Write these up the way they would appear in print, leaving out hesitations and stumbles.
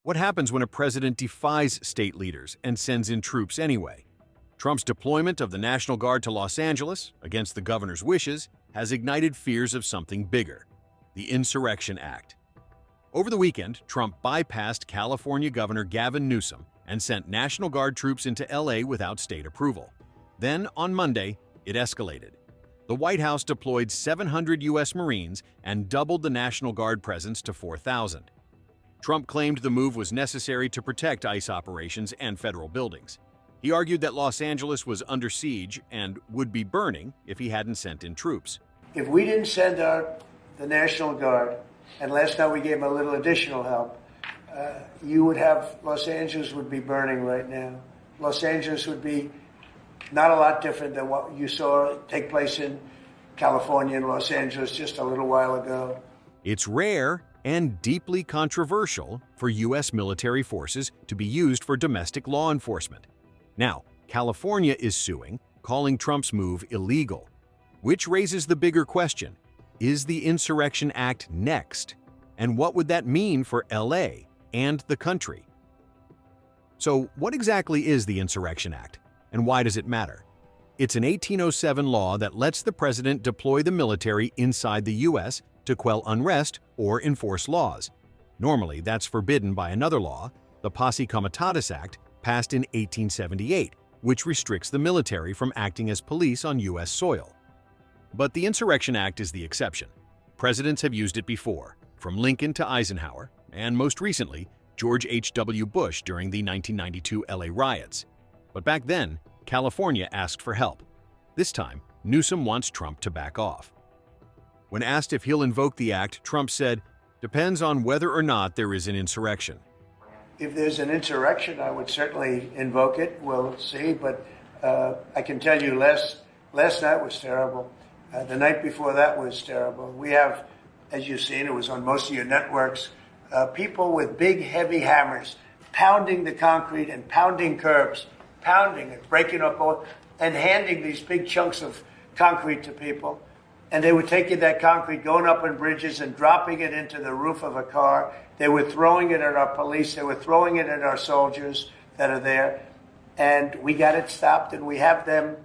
What happens when a president defies state leaders and sends in troops anyway? Trump's deployment of the National Guard to Los Angeles, against the governor's wishes, has ignited fears of something bigger: the Insurrection Act. Over the weekend, Trump bypassed California Governor Gavin Newsom and sent National Guard troops into LA without state approval. Then, on Monday, it escalated. The White House deployed 700 U.S. Marines and doubled the National Guard presence to 4,000. Trump claimed the move was necessary to protect ICE operations and federal buildings. He argued that Los Angeles was under siege and would be burning if he hadn't sent in troops. If we didn't send out the National Guard, and last night we gave them a little additional help, Los Angeles would be burning right now. Los Angeles would be not a lot different than what you saw take place in California and Los Angeles just a little while ago. It's rare and deeply controversial for U.S. military forces to be used for domestic law enforcement. Now, California is suing, calling Trump's move illegal. Which raises the bigger question: is the Insurrection Act next? And what would that mean for LA and the country? So, what exactly is the Insurrection Act, and why does it matter? It's an 1807 law that lets the president deploy the military inside the U.S. to quell unrest or enforce laws. Normally, that's forbidden by another law, the Posse Comitatus Act, passed in 1878, which restricts the military from acting as police on U.S. soil. But the Insurrection Act is the exception. Presidents have used it before, from Lincoln to Eisenhower, and most recently, George H.W. Bush during the 1992 LA riots. But back then, California asked for help. This time, Newsom wants Trump to back off. When asked if he'll invoke the act, Trump said, "Depends on whether or not there is an insurrection." If there's an insurrection, I would certainly invoke it. We'll see, but I can tell you last night was terrible. The night before that was terrible. We have, as you've seen, it was on most of your networks, people with big, heavy hammers pounding the concrete and pounding curbs, pounding it, breaking up all, and handing these big chunks of concrete to people. And they were taking that concrete, going up on bridges and dropping it into the roof of a car. They were throwing it at our police. They were throwing it at our soldiers that are there. And we got it stopped, and we have them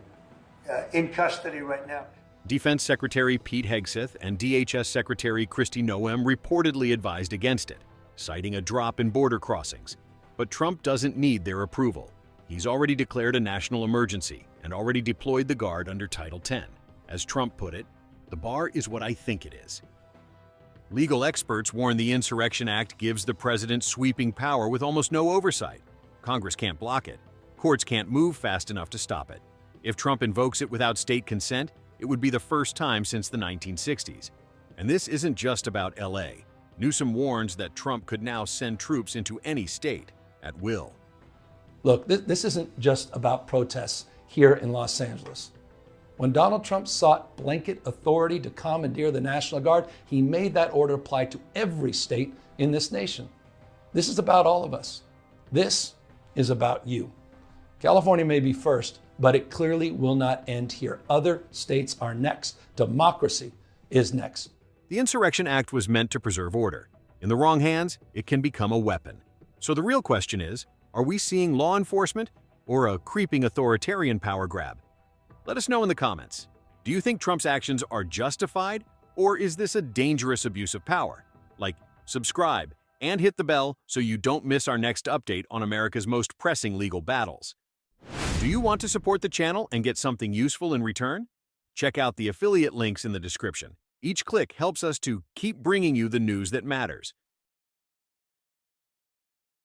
in custody right now. Defense Secretary Pete Hegseth and DHS Secretary Kristi Noem reportedly advised against it, citing a drop in border crossings. But Trump doesn't need their approval. He's already declared a national emergency and already deployed the Guard under Title X. As Trump put it, "The bar is what I think it is." Legal experts warn the Insurrection Act gives the president sweeping power with almost no oversight. Congress can't block it. Courts can't move fast enough to stop it. If Trump invokes it without state consent, it would be the first time since the 1960s. And this isn't just about LA. Newsom warns that Trump could now send troops into any state at will. Look, this isn't just about protests here in Los Angeles. When Donald Trump sought blanket authority to commandeer the National Guard, he made that order apply to every state in this nation. This is about all of us. This is about you. California may be first, but it clearly will not end here. Other states are next. Democracy is next. The Insurrection Act was meant to preserve order. In the wrong hands, it can become a weapon. So the real question is, are we seeing law enforcement or a creeping authoritarian power grab? Let us know in the comments. Do you think Trump's actions are justified, or is this a dangerous abuse of power? Like, subscribe, and hit the bell so you don't miss our next update on America's most pressing legal battles. Do you want to support the channel and get something useful in return? Check out the affiliate links in the description. Each click helps us to keep bringing you the news that matters.